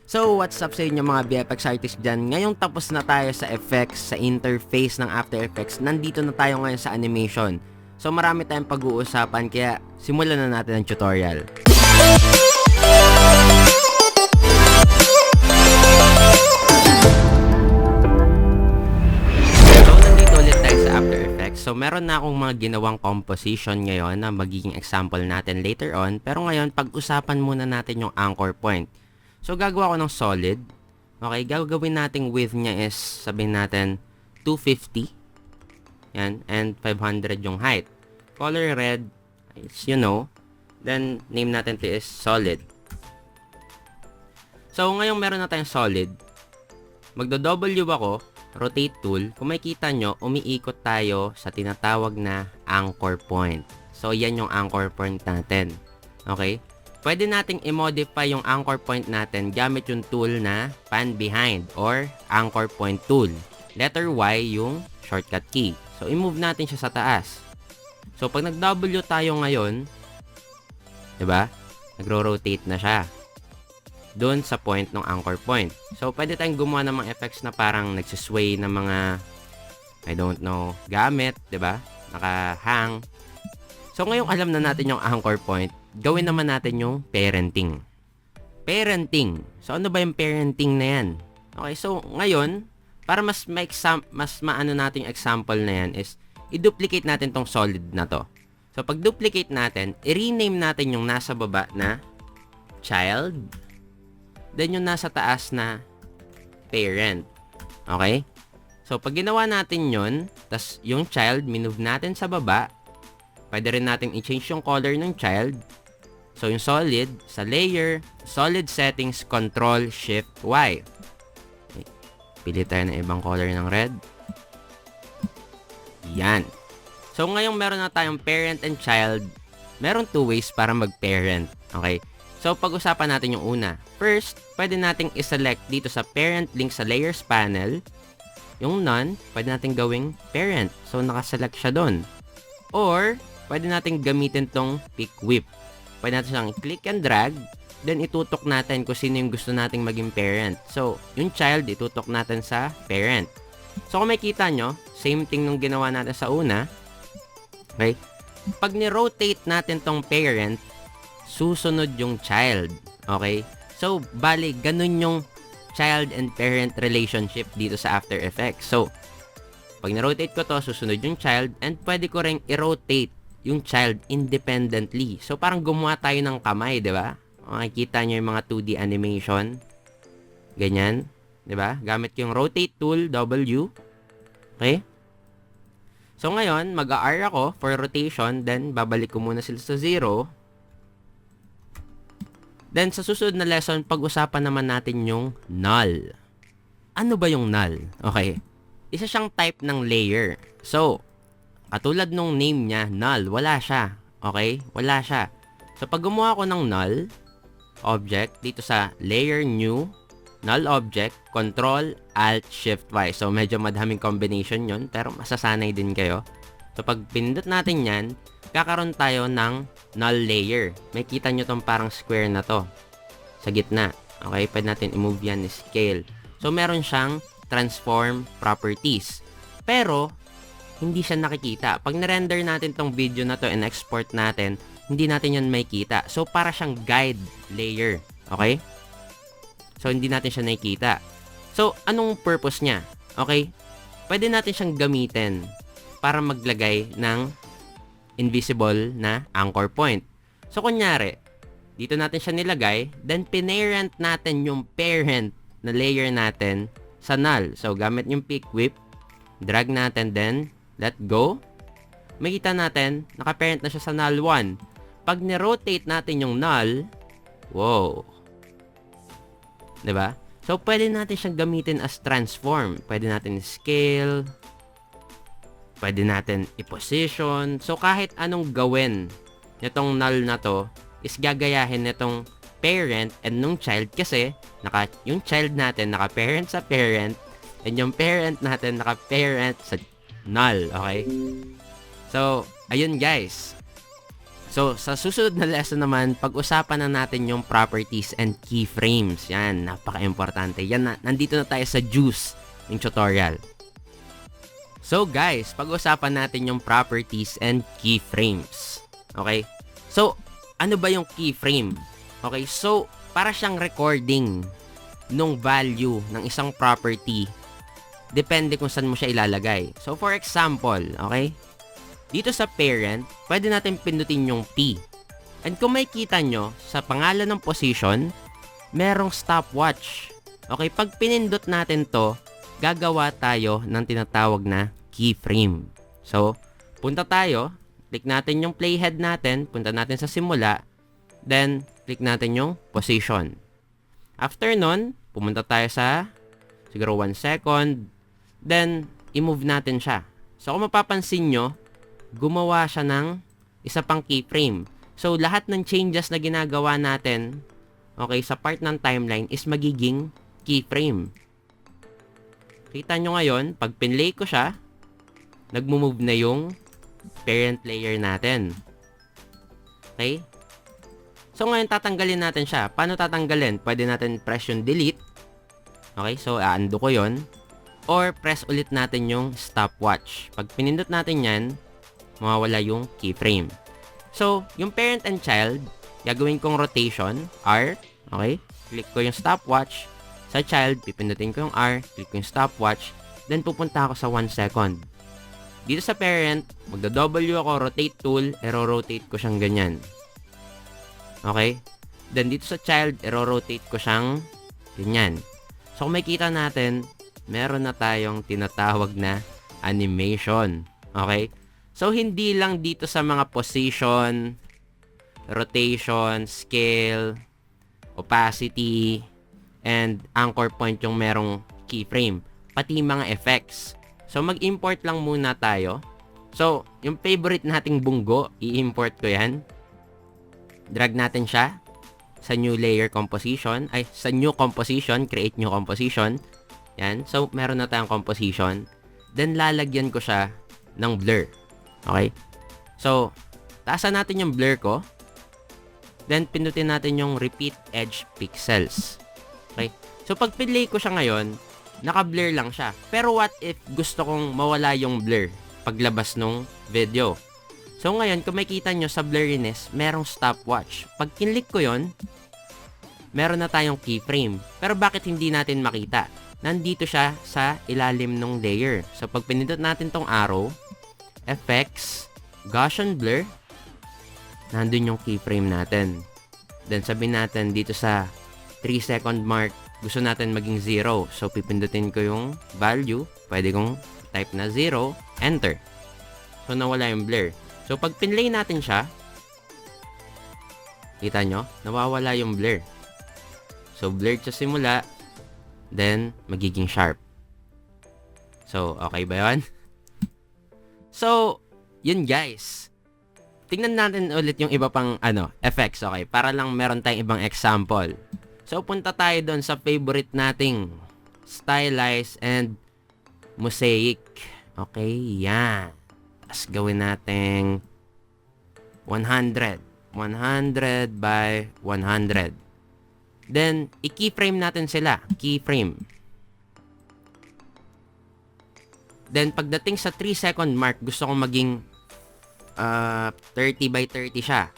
So, what's up sa inyo mga VFX artists dyan? Ngayong tapos na tayo sa effects, sa interface ng After Effects, nandito na tayo ngayon sa animation. So, marami tayong pag-uusapan, kaya simulan na natin ang tutorial. So, nandito ulit tayo sa After Effects. So, meron na akong mga ginawang composition ngayon na magiging example natin later on. Pero ngayon, pag-usapan muna natin yung anchor point. So, gagawa ko ng solid. Okay, gagawin nating width niya is, sabihin natin, 250. Yan, and 500 yung height. Color red is, you know. Then, name natin to is solid. So, ngayong meron na tayong solid, magdo-W ako, rotate tool. Kung makikita nyo, umiikot tayo sa tinatawag na anchor point. So, yan yung anchor point natin. Okay? Pwede nating i-modify yung anchor point natin gamit yung tool na pan behind or anchor point tool. Letter Y yung shortcut key. So, i-move natin siya sa taas. So, pag nag-W tayo ngayon, diba? Nagro-rotate na siya doon sa point ng anchor point. So, pwede tayong gumawa ng mga effects na parang nagsisway ng mga, I don't know, gamit, diba? Naka-hang. So, ngayong alam na natin yung anchor point, gawin naman natin yung parenting. Parenting. So, ano ba yung parenting na yan? Okay, so, ngayon, para mas maano natin yung example na yan is, i-duplicate natin tong solid na to. So, pag duplicate natin, i-rename natin yung nasa baba na child, then yung nasa taas na parent. Okay? So, pag ginawa natin yun, tas yung child, minove natin sa baba, pwede rin natin i-change yung color ng child. So, yung solid, sa layer, solid settings, control, shift, Y. Okay. Pili tayo ng ibang color ng red. Yan. So, ngayong meron na tayong parent and child, meron two ways para mag-parent. Okay? So, pag-usapan natin yung una. First, pwede nating iselect dito sa parent link sa layers panel. Yung none, pwede nating gawing parent. So, nakaselect siya doon. Or, pwede nating gamitin tong pick whip. Pwede natin siyang click and drag, then itutok natin kung sino yung gusto nating maging parent. So, yung child, itutok natin sa parent. So, kung makikita nyo, same thing nung ginawa natin sa una. Okay? Pag ni-rotate natin tong parent, susunod yung child. Okay? So, bali, ganun yung child and parent relationship dito sa After Effects. So, pag ni-rotate ko to, susunod yung child, and pwede ko rin i-rotate yung child independently. So, parang gumawa tayo ng kamay, di ba? Makikita nyo yung mga 2D animation. Ganyan. Di ba? Gamit yung rotate tool, W. Okay? So, ngayon, mag-R ako for rotation. Then, babalik ko muna sila sa 0. Then, sa susunod na lesson, pag-usapan naman natin yung null. Ano ba yung null? Okay. Isa siyang type ng layer. So, katulad nung name niya, null, wala siya. Okay? Wala siya. So, pag gumawa ko ng null object, dito sa layer new, null object, control, alt, shift, y. So, medyo madaming combination yon, pero masasanay din kayo. So, pag pindot natin yan, kakaroon tayo ng null layer. May kita nyo tong parang square na to sa gitna. Okay? Pwede natin i-move yan ni scale. So, meron siyang transform properties. Pero, hindi siya nakikita. Pag na-render natin tong video na to and export natin, hindi natin yan makikita. So, para siyang guide layer. Okay? So, hindi natin siya nakikita. So, anong purpose niya? Okay? Pwede natin siyang gamitin para maglagay ng invisible na anchor point. So, kunyari, dito natin siya nilagay, then pinarent natin yung parent na layer natin sa null. So, gamit yung pick whip, drag natin, then let go. Makita natin, naka-parent na siya sa null 1. Pag ni-rotate natin yung null, wow. Diba? So, pwede natin siyang gamitin as transform. Pwede natin scale. Pwede natin i-position. So, kahit anong gawin nitong null na to, is gagayahin nitong parent and nung child kasi yung child natin naka-parent sa parent and yung parent natin naka-parent sa null. Okay? So, ayun guys. So, sa susunod na lesson naman, pag-usapan na natin yung properties and keyframes. Yan, napaka-importante. Yan, nandito na tayo sa juice ng tutorial. So guys, pag-usapan natin yung properties and keyframes. Okay? So, ano ba yung keyframe? Okay, so, para siyang recording nung value ng isang property. Depende kung saan mo siya ilalagay. So, for example, okay? Dito sa parent, pwede natin pindutin yung P. And kung makikita nyo, sa pangalan ng position, merong stopwatch. Okay, pag pinindot natin to, gagawa tayo ng tinatawag na keyframe. So, punta tayo, click natin yung playhead natin, punta natin sa simula, then, click natin yung position. After nun, pumunta tayo sa, siguro 1 second, then, i-move natin siya. So, kung mapapansin nyo, gumawa siya ng isa pang keyframe. So, lahat ng changes na ginagawa natin, okay, sa part ng timeline is magiging keyframe. Kita nyo ngayon, pag pinlay ko siya, nagmo-move na yung parent layer natin. Okay? So, ngayon tatanggalin natin siya. Paano tatanggalin? Pwede natin press yung delete. Okay? So, undo ko yon. Or, press ulit natin yung stopwatch. Pag pinindot natin yan, mawawala yung keyframe. So, yung parent and child, gagawin kong rotation, R. Okay? Click ko yung stopwatch. Sa child, pipindutin ko yung R, click ko yung stopwatch, then pupunta ako sa 1 second. Dito sa parent, magda-W ako, rotate tool, ero-rotate ko siyang ganyan. Okay? Then dito sa child, ero-rotate ko siyang ganyan. So kung makikita natin, meron na tayong tinatawag na animation. Okay? So hindi lang dito sa mga position, rotation, scale, opacity, and anchor point yung merong keyframe. Pati mga effects. So, mag-import lang muna tayo. So, yung favorite nating bunggo, i-import ko yan. Drag natin siya sa new layer composition. Ay, sa new composition. Create new composition. Yan. So, meron na tayong composition. Then, lalagyan ko siya ng blur. Okay? So, taasan natin yung blur ko. Then, pindutin natin yung repeat edge pixels. Okay? So, pag pinlay ko siya ngayon, naka-blur lang siya. Pero what if gusto kong mawala yung blur paglabas nung video? So, ngayon, kung makikita nyo sa blurriness, merong stopwatch. Pag kinlik ko yon, meron na tayong keyframe. Pero bakit hindi natin makita? Nandito siya sa ilalim ng layer. So, pag pinindot natin tong arrow, effects, Gaussian blur, nandun yung keyframe natin. Then, sabihin natin dito sa 3 second mark, gusto natin maging 0. So, pipindutin ko yung value. Pwede kong type na 0, enter. So, nawala yung blur. So, pag pinlay natin siya, kita nyo, nawawala yung blur. So, blurred sa simula, then, magiging sharp. So, okay ba yun? So, yun guys. Tingnan natin ulit yung iba pang effects, okay? Para lang meron tayong ibang example. So, punta tayo doon sa favorite nating stylize and mosaic. Okay, yan. Tapos gawin nating 100. 100 by 100. Then, i-keyframe natin sila. Keyframe. Then, pagdating sa 3 second mark, gusto kong maging 30 by 30 siya.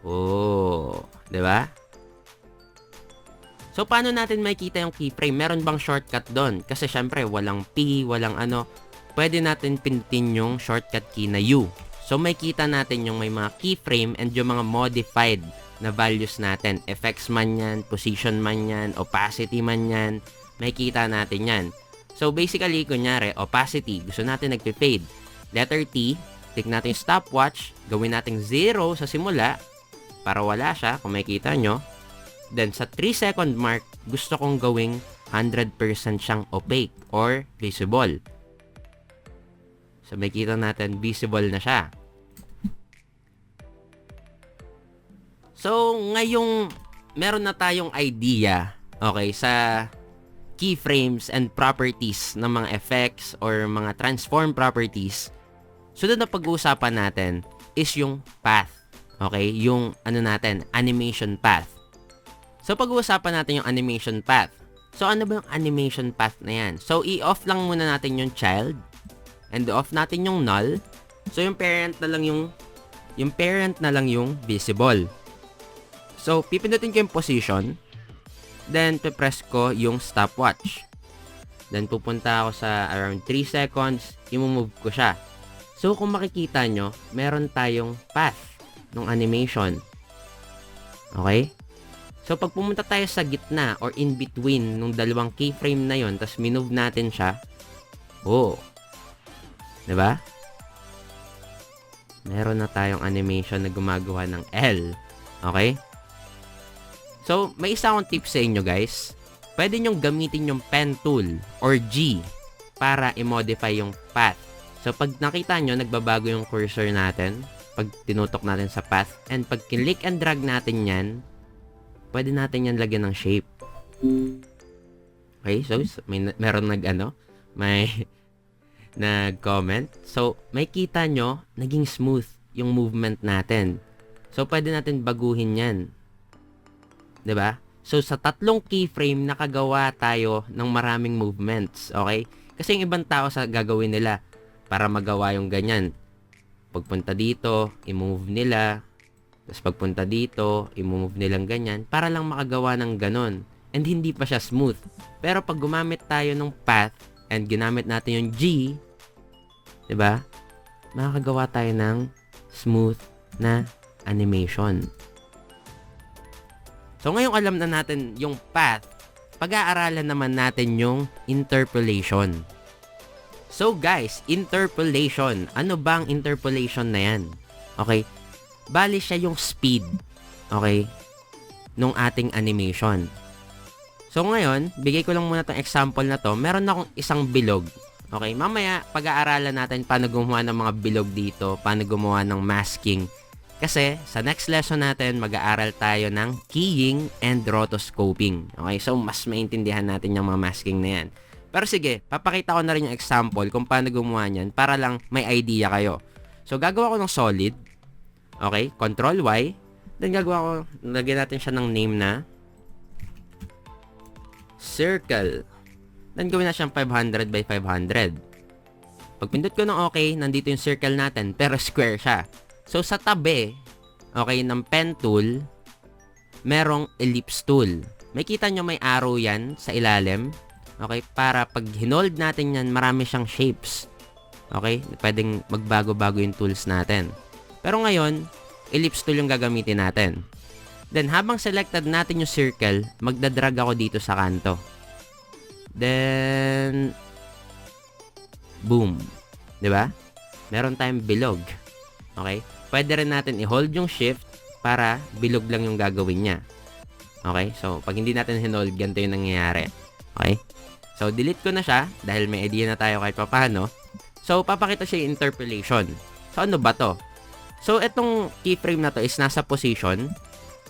Oh, 'di ba? So, paano natin makikita yung keyframe? Meron bang shortcut doon? Kasi syempre, walang P, walang Pwede natin pindutin yung shortcut key na U. So, makikita natin yung may mga keyframe and yung mga modified na values natin. Effects man yan, position man yan, opacity man yan. Makikita natin yan. So, basically, kunyari, opacity. Gusto natin nagpe-fade. Letter T, click natin yung stopwatch. Gawin natin 0 sa simula para wala siya, kung makikita nyo. Then, sa 3 second mark, gusto kong gawing 100% siyang opaque or visible. So, makikita natin, visible na siya. So, ngayong meron na tayong idea, okay, sa keyframes and properties ng mga effects or mga transform properties, sunod na pag-uusapan natin is yung path. Okay? Yung ano natin, animation path. So, pag-uusapan natin yung animation path. So, ano ba yung animation path na yan? So, i-off lang muna natin yung child. And off natin yung null. So, yung parent na lang yung visible. So, pipindutin ko yung position. Then, pipress ko yung stopwatch. Then, pupunta ako sa around 3 seconds. I-move ko siya. So, kung makikita nyo, meron tayong path ng animation. Okay? So, pag pumunta tayo sa gitna or in between nung dalawang keyframe na yon, tapos minove natin siya, diba? Meron na tayong animation na gumagawa ng L. Okay? So, may isa akong tip sa inyo, guys. Pwede nyong gamitin yung pen tool or G para i-modify yung path. So, pag nakita nyo, nagbabago yung cursor natin pag tinutok natin sa path. And pag click and drag natin yan, pwede natin yan lagyan ng shape. Okay? So, meron may nag-comment. So, may kita nyo, naging smooth yung movement natin. So, pwede natin baguhin yan. 'Di ba? So, sa tatlong keyframe, nakagawa tayo ng maraming movements. Okay? Kasi yung ibang tao sa gagawin nila para magawa yung ganyan. Pagpunta dito, i-move nila. Tapos pagpunta dito, i-move nilang ganyan para lang makagawa ng ganon. And hindi pa siya smooth. Pero pag gumamit tayo ng path and ginamit natin yung G, 'di ba? Makakagawa tayo ng smooth na animation. So ngayong alam na natin yung path, pag-aaralan naman natin yung interpolation. So guys, interpolation. Ano ba ang interpolation na yan? Okay? Bali siya yung speed, okay, nung ating animation. So ngayon, bigay ko lang muna tong example na to. Meron akong isang bilog. Okay, mamaya pag-aaralan natin paano gumawa ng mga bilog dito, paano gumawa ng masking. Kasi sa next lesson natin, mag-aaral tayo ng keying and rotoscoping. Okay, so mas maintindihan natin yung mga masking na yan. Pero sige, papakita ko na rin yung example kung paano gumawa niyan para lang may idea kayo. So gagawa ko ng solid. Okay, Control Y. Then lagyan natin siya ng name na circle. Then gawin na siyang 500 by 500. Pag pindot ko ng okay, nandito yung circle natin, pero square siya. So sa tabi, okay, ng pen tool, merong ellipse tool. May kita nyo may arrow yan sa ilalim. Okay, para pag hinold natin yan, marami siyang shapes. Okay, pwedeng magbago-bago yung tools natin. Pero ngayon, ellipse tool yung gagamitin natin. Then, habang selected natin yung circle, magdadrag ako dito sa kanto. Then, boom. Diba? Meron tayong bilog. Okay? Pwede rin natin i-hold yung shift para bilog lang yung gagawin niya. Okay? So, pag hindi natin hinold, ganito yung nangyayari. Okay? So, delete ko na siya dahil may idea na tayo kahit papaano. So, papakita siya yung interpolation. So, ano ba to? So, itong keyframe na to is nasa position.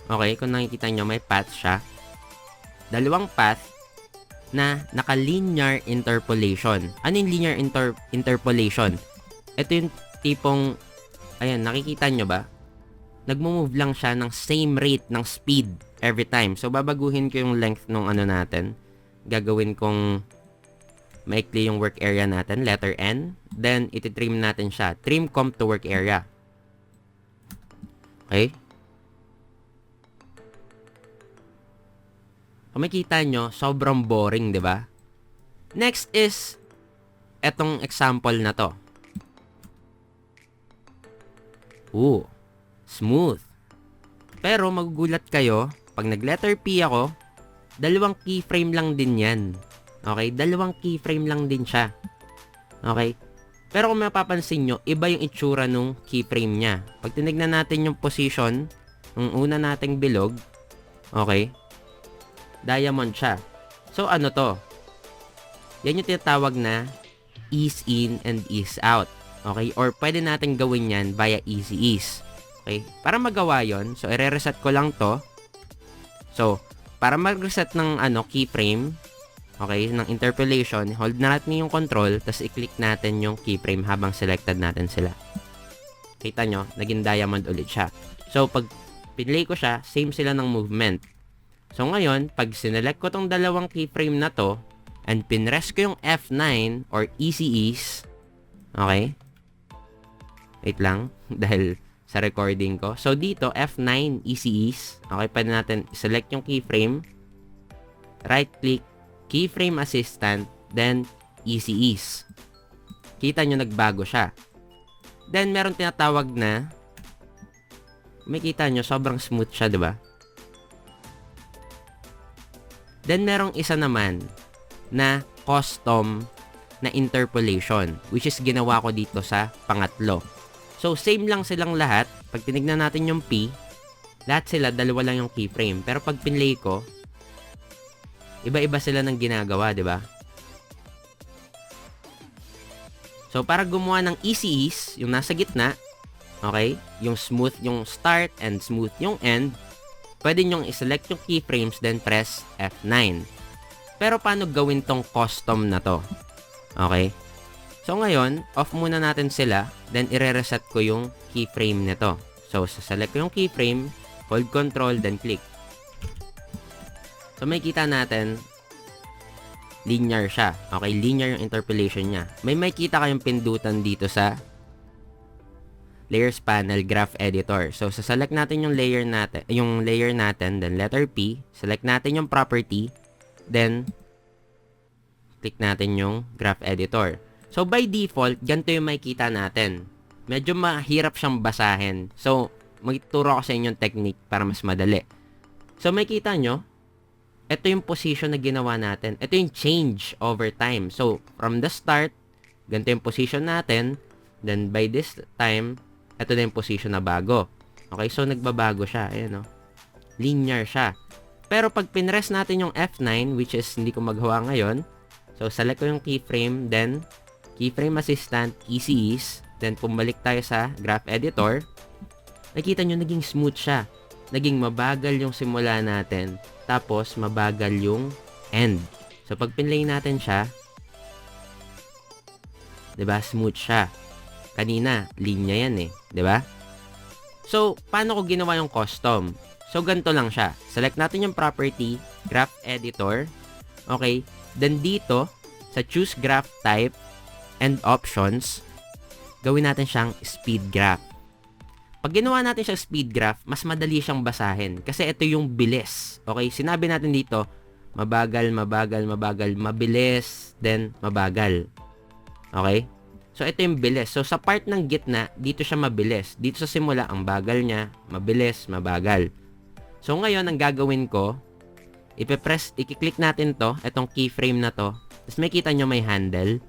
Okay, kung nakikita nyo, may path siya. Dalawang path na naka-linear interpolation. Ano yung linear interpolation? Ito yung tipong, ayan, nakikita nyo ba? Nagmo-move lang siya ng same rate ng speed every time. So, babaguhin ko yung length ng ano natin. Gagawin kong maikli yung work area natin, letter N. Then, iti-trim natin siya. Trim comp to work area. Okay? Kung makita nyo, sobrang boring, di ba? Next is, etong example na to. Smooth. Pero magugulat kayo, pag nag-letter P ako, dalawang keyframe lang din yan. Okay? Dalawang keyframe lang din siya. Okay? Pero kung mapapansin nyo, iba yung itsura nung keyframe niya. Pag tinignan natin yung position, ng una nating bilog, okay, diamond siya. So, ano to? Yan yung tinatawag na ease in and ease out. Okay? Or pwede natin gawin yan via easy ease. Okay? Para magawa yon, so, i-reset ko lang to. So, para mag-reset ng keyframe, okay, ng interpolation, hold natin yung control, tapos i-click natin yung keyframe habang selected natin sila. Kita nyo, naging diamond ulit siya. So, pag pinlay ko siya, same sila ng movement. So, ngayon, pag sinelect ko tong dalawang keyframe na to, and pinrest ko yung F9 or easy ease, okay? Wait lang, dahil sa recording ko. So, dito, F9, easy ease. Okay, pwede natin select yung keyframe. Right-click, keyframe assistant, then easy ease. Kita nyo, nagbago siya. Then, meron tinatawag na, may kita nyo, sobrang smooth siya, di ba? Then, merong isa naman na custom na interpolation, which is ginawa ko dito sa pangatlo. So, same lang silang lahat. Pag tinignan natin yung P, lahat sila, dalawa lang yung keyframe. Pero pag pinlay ko, iba-iba sila ng ginagawa, di ba? So, para gumawa ng easy ease, yung nasa gitna, okay, yung smooth yung start and smooth yung end, pwede nyong iselect yung keyframes, then press F9. Pero paano gawin tong custom na to? Okay? So, ngayon, off muna natin sila, then ire-reset ko yung keyframe nito. So, saselect ko yung keyframe, hold control, then click. So, may kita natin, linear siya. Okay, linear yung interpolation niya. May kita kayong pindutan dito sa Layers Panel, Graph Editor. So, saselect natin yung layer natin, then letter P, select natin yung property, then click natin yung Graph Editor. So, by default, ganito yung makikita natin. Medyo mahirap siyang basahin. So, magtuturo ko sa inyo yung technique para mas madali. So, makikita nyo, ito yung position na ginawa natin. Ito yung change over time. So, from the start, ganito yung position natin. Then, by this time, ito na yung position na bago. Okay, so nagbabago siya. Ayan, no? Linear siya. Pero pag pinrest natin yung F9, which is hindi ko magawa ngayon, so, select ko yung keyframe, then keyframe assistant, easy ease, then pumalik tayo sa graph editor, nakita nyo, naging smooth siya. Naging mabagal yung simula natin, tapos mabagal yung end. So, pag pinlay natin siya, diba, smooth siya. Kanina, linya yan eh, diba? So, paano ko ginawa yung custom? So, ganito lang siya. Select natin yung property, graph editor, okay? Then dito, sa choose graph type, and options, gawin natin siyang speed graph. Pag ginawa natin siyang speed graph, mas madali siyang basahin. Kasi ito yung bilis. Okay? Sinabi natin dito, mabagal, mabagal, mabagal, mabilis, then mabagal. Okay? So, ito yung bilis. So, sa part ng gitna, dito siya mabilis. Dito sa simula, ang bagal niya, mabilis, mabagal. So, ngayon, ang gagawin ko, i-click natin to, itong keyframe na to. Tapos, makita nyo may handle.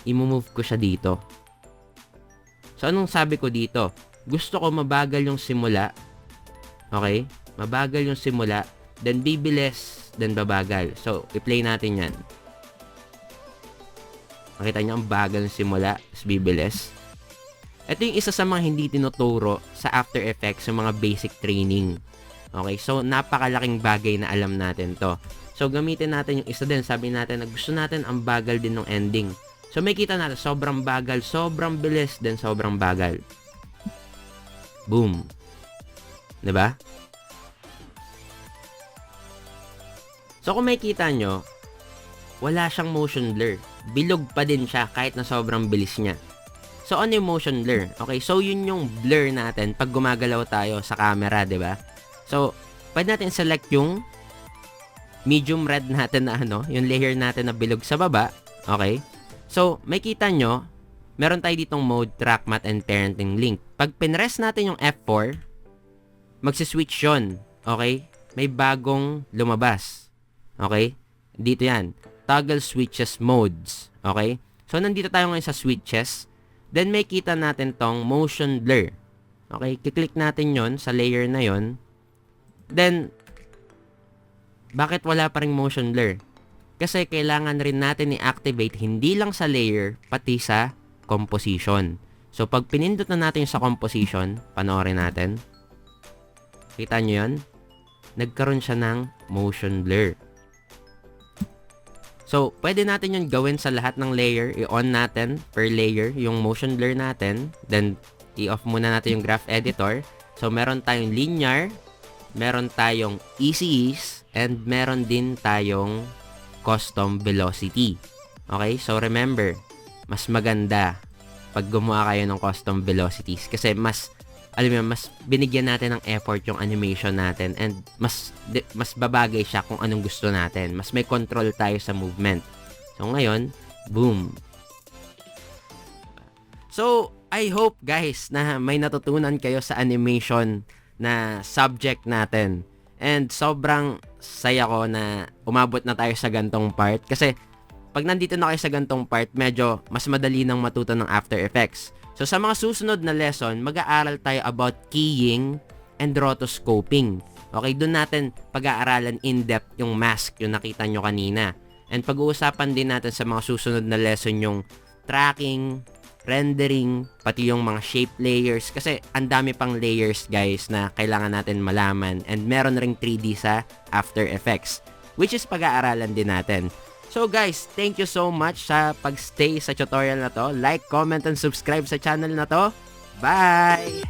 I-move ko siya dito. So, anong sabi ko dito? Gusto ko mabagal yung simula. Okay? Mabagal yung simula. Then, bibilis. Then, babagal. So, i-play natin yan. Makita nyo, ang bagal yung simula. Tapos, bibilis. Ito yung isa sa mga hindi tinuturo sa After Effects, yung mga basic training. Okay? So, napakalaking bagay na alam natin to. So, gamitin natin yung isa din. Sabi natin na gusto natin ang bagal din ng ending. So, may kita natin, sobrang bagal, sobrang bilis, then sobrang bagal. Boom. Diba? So, kung may kita nyo, wala siyang motion blur. Bilog pa din siya kahit na sobrang bilis niya. So, ano yung motion blur? Okay, so yun yung blur natin pag gumagalaw tayo sa camera, diba? So, pwede natin select yung medium red natin na yung layer natin na bilog sa baba. Okay? So, may kita nyo, meron tayo ditong mode, track, matte, and parenting link. Pag pinrest natin yung F4, magsiswitch yun. Okay? May bagong lumabas. Okay? Dito yan. Toggle switches modes. Okay? So, nandito tayo ngayon sa switches. Then, may kita natin tong motion blur. Okay? Kiklik natin yon sa layer na yon. Then, bakit wala pa ring motion blur? Kasi kailangan rin natin i-activate hindi lang sa layer, pati sa composition. So, pag pinindot na natin sa composition, panoorin natin. Kita nyo yun? Nagkaroon siya ng motion blur. So, pwede natin yun gawin sa lahat ng layer. I-on natin per layer yung motion blur natin. Then, I-off muna natin yung graph editor. So, meron tayong linear, meron tayong easy ease, and meron din tayong custom velocity. Okay? So, remember, mas maganda pag gumawa kayo ng custom velocities kasi mas binigyan natin ng effort yung animation natin and mas babagay siya kung anong gusto natin. Mas may control tayo sa movement. So, ngayon, boom. So, I hope guys na may natutunan kayo sa animation na subject natin. And sobrang saya ko na umabot na tayo sa gantong part kasi pag nandito na kayo sa gantong part, medyo mas madali nang matuto ng After Effects. So sa mga susunod na lesson, mag-aaral tayo about keying and rotoscoping. Okay, doon natin pag-aaralan in-depth yung mask, yung nakita nyo kanina. And pag-uusapan din natin sa mga susunod na lesson yung tracking, rendering, pati yung mga shape layers kasi ang dami pang layers guys na kailangan natin malaman and meron ring 3D sa After Effects which is pag-aaralan din natin. So guys, thank you so much sa pag-stay sa tutorial na to. Like, comment, and subscribe sa channel na to. Bye!